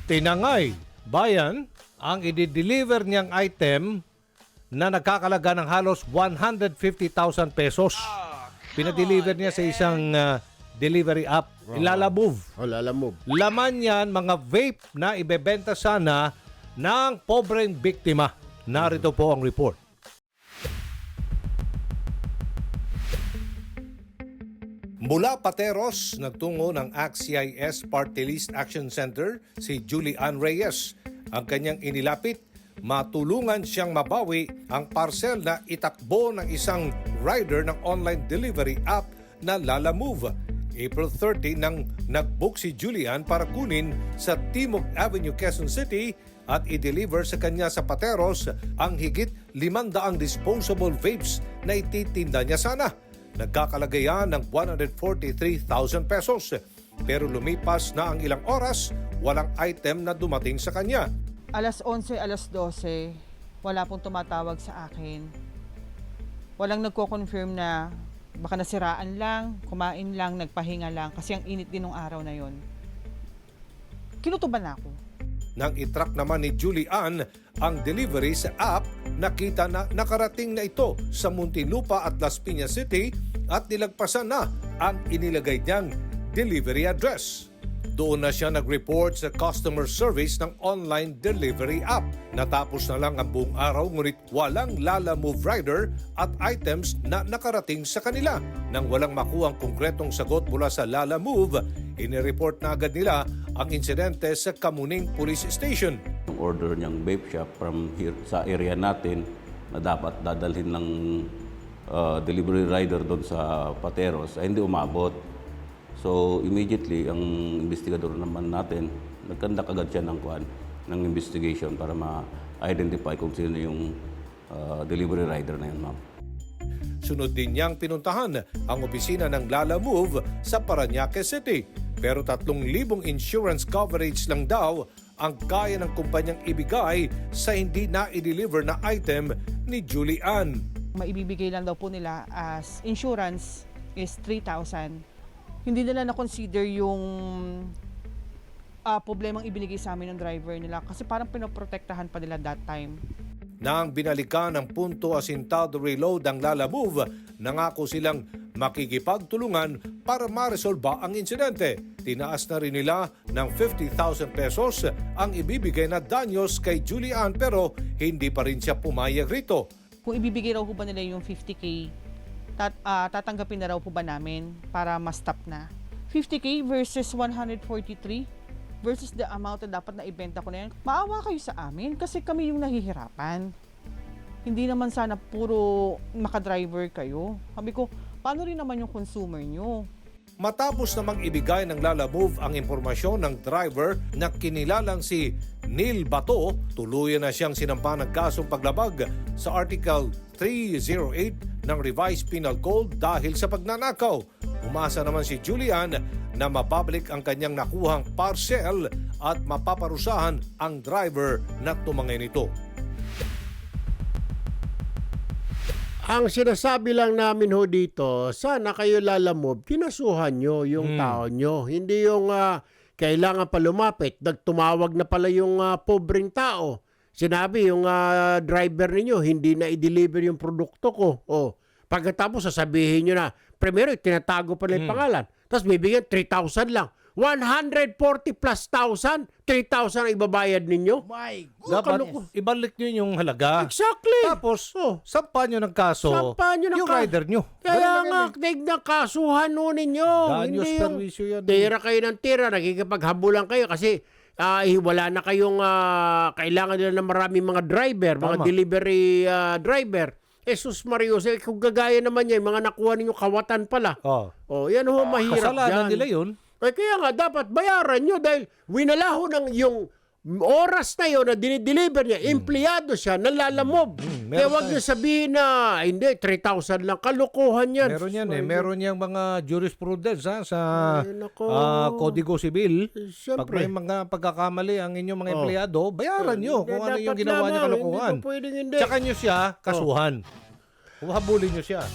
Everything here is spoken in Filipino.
Tinangay, bayan, ang i-deliver niyang item na nagkakalaga ng halos 150,000 pesos. Pinadeliver niya sa isang delivery app, Lalamove. Lalamove. Laman yan, mga vape na ibebenta sana ng pobreng biktima. Narito po ang report. Mula Pateros, nagtungo ng ACT-CIS Party List Action Center si Julie Ann Reyes. Ang kanyang inilapit, matulungan siyang mabawi ang parcel na itakbo ng isang rider ng online delivery app na Lalamove. April 30 nang nag-book si Julian para kunin sa Timog Avenue, Quezon City at i-deliver sa kanya sa Pateros ang higit 500 disposable vapes na ititinda niya sana. Nagkakalagayan ng 143,000 pesos. Pero lumipas na ang ilang oras, walang item na dumating sa kanya. Alas 11, alas 12, wala pong tumatawag sa akin. Walang nagko-confirm na baka nasiraan lang, kumain lang, nagpahinga lang kasi ang init din ng araw na yon. Kinutuban na ako. Nang itrack naman ni Julie Ann ang delivery sa app, nakita na nakarating na ito sa Muntinlupa at Las Piñas City at nilagpasan na ang inilagay niyang delivery address. Doon na siya nag-report sa customer service ng online delivery app. Natapos na lang ang buong araw ngunit walang Lalamove rider at items na nakarating sa kanila. Nang walang makuhang konkretong sagot mula sa Lalamove, inireport na agad nila ang insidente sa Kamuning Police Station. Yung order niyang vape shop from here sa area natin na dapat dadalhin ng delivery rider doon sa Pateros ay hindi umabot. So immediately ang investigador naman natin nagkandak agad siya ng investigation para ma-identify kung sino yung delivery rider na yun, ma'am. Sunod din niyang pinuntahan ang opisina ng Lalamove sa Parañaque City. Pero 3,000 insurance coverage lang daw ang kaya ng kumpanyang ibigay sa hindi na i-deliver na item ni Julie Ann. Maibibigay lang daw po nila as insurance is 3,000. Hindi nila na-consider yung problemang ibinigay sa amin ng driver nila kasi parang pinoprotektahan pa nila that time. Nang binalikan ng punto asintado reload ang Lalamove, nangako silang makikipagtulungan para maresolba ang insidente. Tinaas na rin nila ng 50,000 pesos ang ibibigay na danyos kay Julie Ann pero hindi pa rin siya pumayag rito. Kung ibibigay raw po ba nila yung 50K, tatanggapin na raw po ba namin para ma-stop na? 50K versus 143 versus the amount na dapat na ibenta ko na yan. Maawa kayo sa amin kasi kami yung nahihirapan. Hindi naman sana puro makadriver kayo. Sabi ko, paano rin naman yung consumer nyo? Matapos namang ibigay ng Lalamove ang impormasyon ng driver na kinilalang si Neil Bato, tuluyan na siyang sinampa ng kasong paglabag sa Article 308 ng Revised Penal Code dahil sa pagnanakaw. Umasa naman si Julian na mababalik ang kanyang nakuhang parcel at mapaparusahan ang driver na tumangay nito. Ang sinasabi lang namin ho dito, sana kayo Lalamove, kinasuhan nyo yung tao nyo. Hindi yung kailangan pa lumapit, nagtumawag na pala yung pobreng tao. Sinabi yung driver ninyo, hindi na i-deliver yung produkto ko. O, pagkatapos sasabihin nyo na, primero tinatago pa na yung pangalan, tapos bibigyan 3,000 lang. 140 plus thousand, 3,000 ang ibabayad ninyo? My Dapat goodness. ibalik nyo yung halaga. Exactly. Tapos, sampan nyo ng kaso Sampan nyo ng yung kaso. rider nyo. Kaya nga, kasuhan nun ninyo. Danyos Hindi yung perwisyo yan. tira kayo ng tira, nakikipaghabulan kayo kasi wala na kayong kailangan nila ng maraming mga driver, mga Tama. delivery driver. Jesus Mario, kung gagaya naman yan, mga nakuha ninyo kawatan pala. Oh, yan ho, mahirap Kasalanan yan. nila yun. Kaya nga, dapat bayaran nyo dahil winalaho ng yung oras na yun na dinideliver niya, empleyado siya, Lalamove. Kaya meron wag niyo sabihin na, hindi, 3,000 lang. Kalukuhan yan. Meron yan eh. Meron yang mga jurisprudence sa Ay, nako. Kodigo Sibil. Pag Siyempre. may mga pagkakamali ang inyong mga empleyado, bayaran nyo kung ano yung Dapat ginawa niya lamang, kalokohan. Hindi po pwedeng hindi. Tsaka nyo siya kasuhan. Habulin nyo siya.